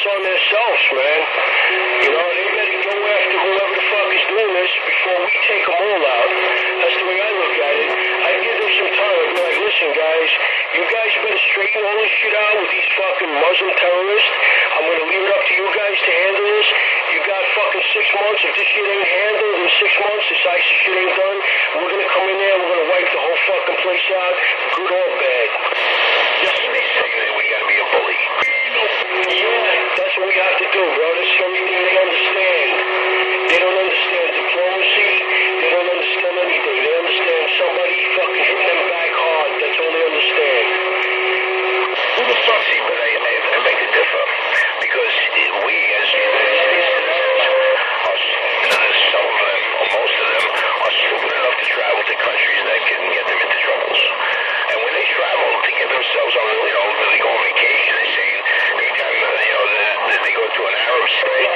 on themselves, man. You know, they better go after whoever the fuck is doing this before we take them all out. That's the way I look at it. I give them some time. I'd be like, listen, guys, you guys better straighten all this shit out with these fucking Muslim terrorists. I'm going to leave it up to you guys to handle this. You got fucking 6 months. If this shit ain't handled in 6 months, this ISIS shit ain't done, we're going to come in there, we're going to wipe the whole fucking place out, good or bad. Just me saying that we got to be a bully. Yeah, that's what we have to do, bro. That's the only thing they understand. They don't understand diplomacy. They don't understand anything. They understand somebody fucking hitting them back hard. That's all they understand. Who the fuck? See, but I make it differ. Because we, as United States citizens, some of them, or most of them, are stupid enough to travel to countries that can get them into troubles. And when they travel to get themselves on, they go on vacation, they say, anytime, they go to an Arab state.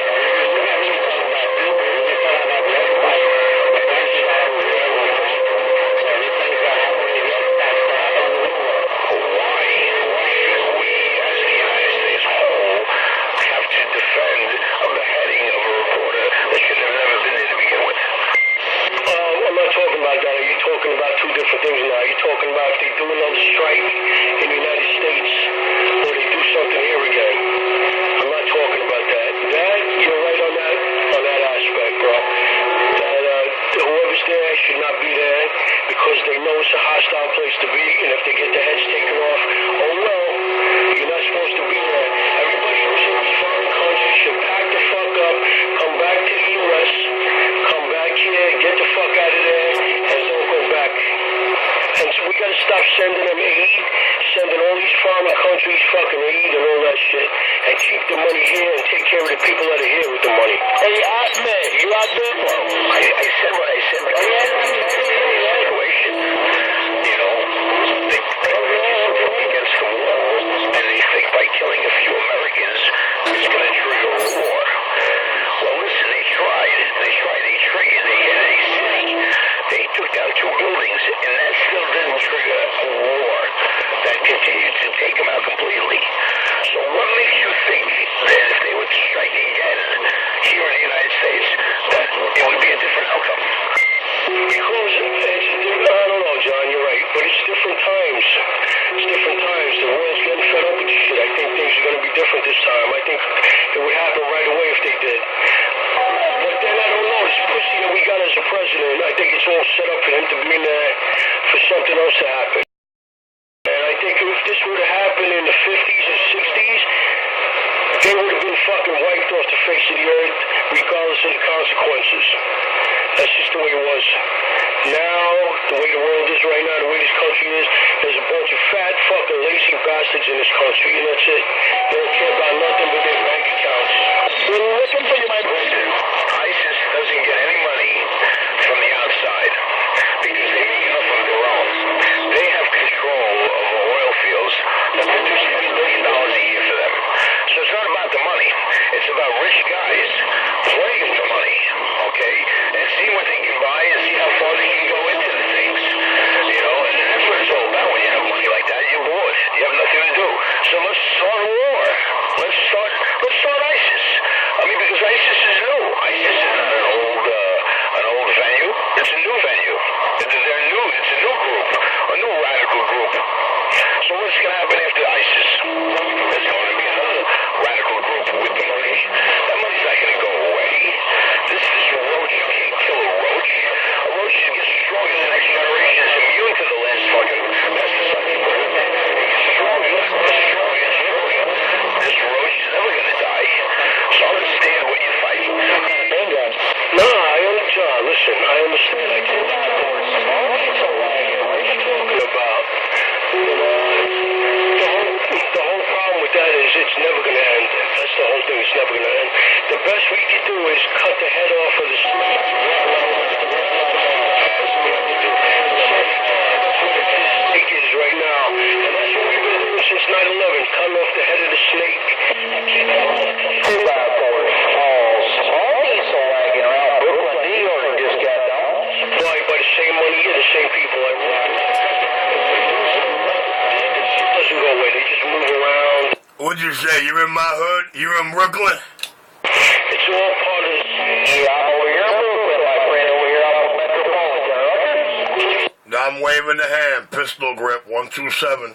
What'd you say? You're in my hood? You're in Brooklyn? It's all part of this. Yeah, I'm over here in Brooklyn, my friend, over here off of Metropolitan. I'm waving the hand. Pistol grip 127.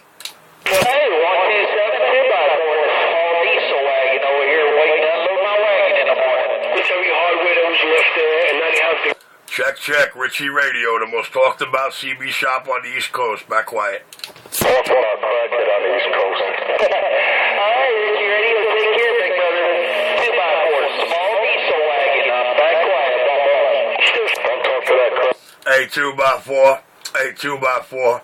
Hey, 127 2x4, this small diesel wagon over here waiting to unload my wagon in the morning. With every hardware that was left there, and now they have the. Check. Richie Radio, the most talked about CB shop on the East Coast. Back quiet. Awful lot crackhead on the East Coast. Alright, Richie Radio, take care, big brother. 2x4, small diesel wagon. Back quiet, don't talk to that crap. Hey, 2x4. Hey, 2x4.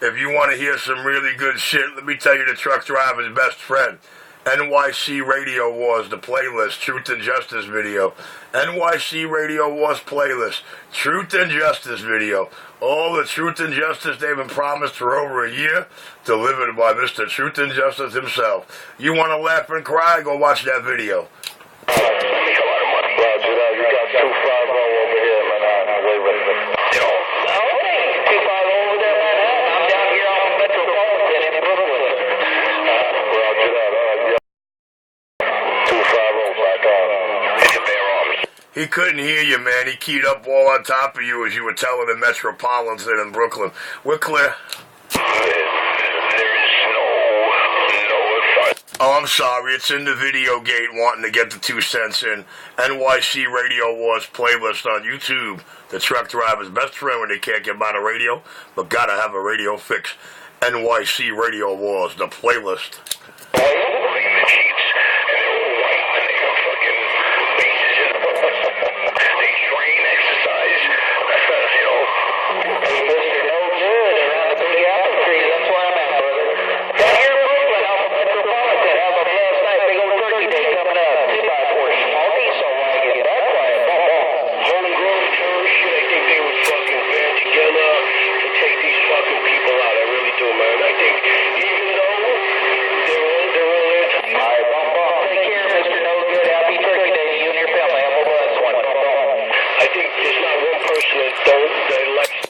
If you want to hear some really good shit, let me tell you the truck driver's best friend. NYC Radio Wars, the playlist, Truth and Justice video. NYC Radio Wars playlist, Truth and Justice video. All the Truth and Justice they've been promised for over a year, delivered by Mr. Truth and Justice himself. You want to laugh and cry? Go watch that video. Roger that, you got 250 over here in Manhattan, waving. Okay, 250 over there in Manhattan. I'm down here on Metropolitan in Brooklyn. Roger that, alright, yeah. 250 back on. It's a bear arms. He couldn't hear you, man. He keyed up all on top of you as you were telling the Metropolitan in Brooklyn. We're clear. Oh, I'm sorry. It's in the video gate wanting to get the 2 cents in. NYC Radio Wars playlist on YouTube. The truck driver's best friend when they can't get by the radio, but gotta have a radio fix. NYC Radio Wars, the playlist.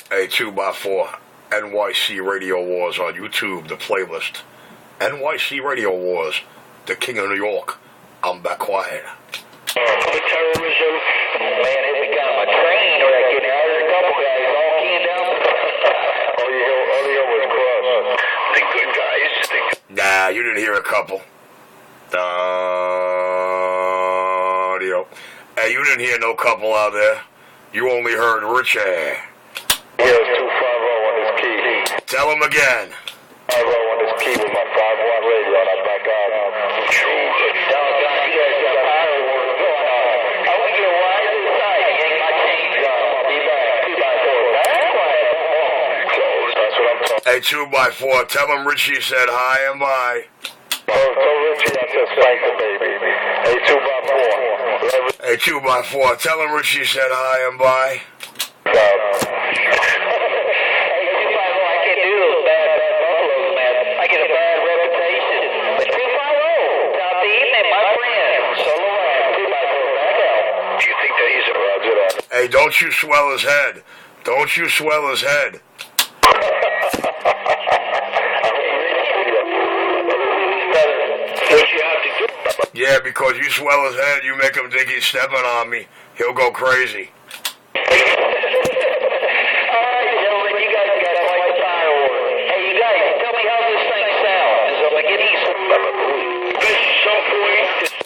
Hey, 2x4, NYC Radio Wars on YouTube, the playlist. NYC Radio Wars, the King of New York. I'm back quiet. Terrorism. Man, it got my train wreck in there. There's a couple guys all keying down. All you heard was Cross. The good guys. Nah, you didn't hear a couple. Audio. Hey, you didn't hear no couple out there. You only heard Richie. Yeah, it's 250 on this key. Tell him again. 50 on this key with my 5-1 radio and I'm back on. Doggone, you guys got power work going on. I want to get right inside. Yank my chains off. I'll be back. 2x4. Back quiet. Close. That's what I'm talking. Hey, 2x4, tell him Richie said hi and bye. Tell Richie I said spank the baby. Hey, 2x4. Hey, 2x4, tell him Richie said hi and bye. Hey, don't you swell his head. Don't you swell his head. Yeah, because you swell his head, you make him think he's stepping on me. He'll go crazy.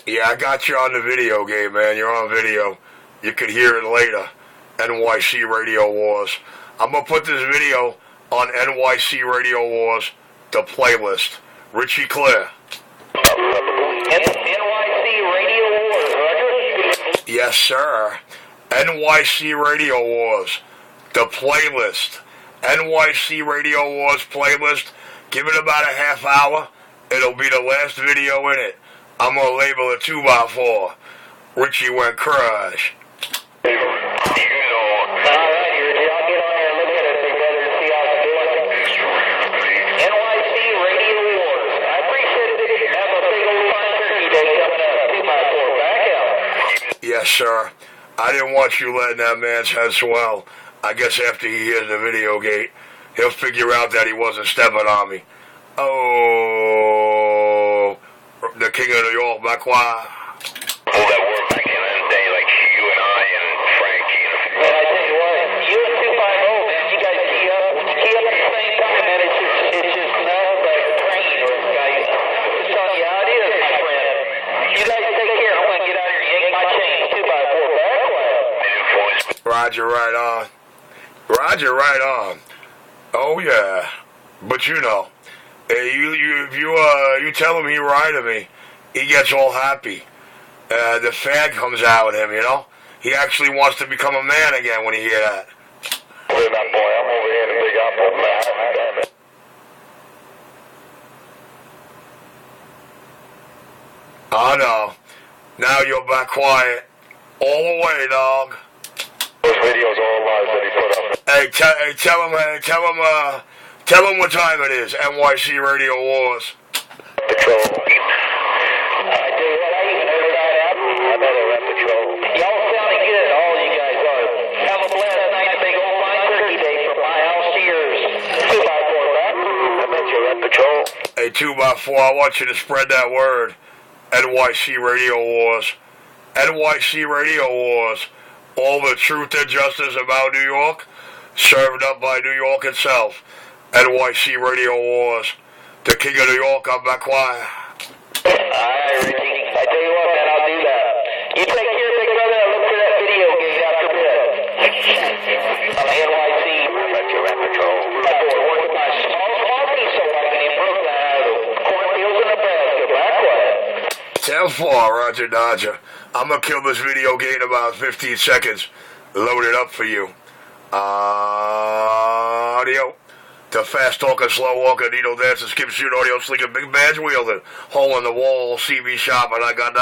Yeah, I got you on the video game, man. You're on video. You could hear it later. NYC Radio Wars. I'm going to put this video on NYC Radio Wars, the playlist. Richie Clear. NYC Radio Wars, Roger? Yes, sir. NYC Radio Wars, the playlist. NYC Radio Wars playlist. Give it about a half hour. It'll be the last video in it. I'm going to label it 2x4. Richie went crush. Yes, sir. I didn't want you letting that man's head swell. I guess after he hears the video gate, he'll figure out that he wasn't stepping on me. Oh, king of New York, back quiet. All that were back in the day, like you and I and Frankie and a few Man, I tell you what, you and 250, man, you guys key up at the same time, man. It's just nothing but praying for us, guys. I'm just telling you how it is, my friend. You guys take care. I'm going to get out here and yank my chain 2x4 back quiet. Roger, right on. Roger, right on. Oh yeah, but you know, if you tell him he ride to me, he gets all happy. The fag comes out with him, you know. He actually wants to become a man again when he hear that. Hey, my boy, I'm over here in the Big Apple, man. Damn it. Oh no, now you're back quiet, all the way, dog. Those videos all lies that he put up. Hey, tell him what time it is. NYC Radio Wars. Patrol. I tell you what, I even heard that album. I bet they're at Patrol. Y'all sounding good, all you guys are. Have a blessed night, a big old fine turkey day from my house to yours. 2x4 back. I bet you're at Patrol. Hey, 2x4, I want you to spread that word. NYC Radio Wars. NYC Radio Wars. All the truth and justice about New York, served up by New York itself. NYC Radio Wars. The king of New York, I'm back quiet. Alright, Ricky. I tell you what, man, I'll do that. You take care, big brother. I'll look for that video game after bed. On the NYC. I bet you're at Patrol. My boy, working my small diesel wagon in Brooklyn out of the cornfields in Nebraska. Back quiet. 10-4, Roger Dodger. I'm going to kill this video game in about 15 seconds. Load it up for you. Audio. The fast talker, slow walker, needle dancer, skip shoot, audio slinger, big badge wielder, hole in the wall, CB shop, and I got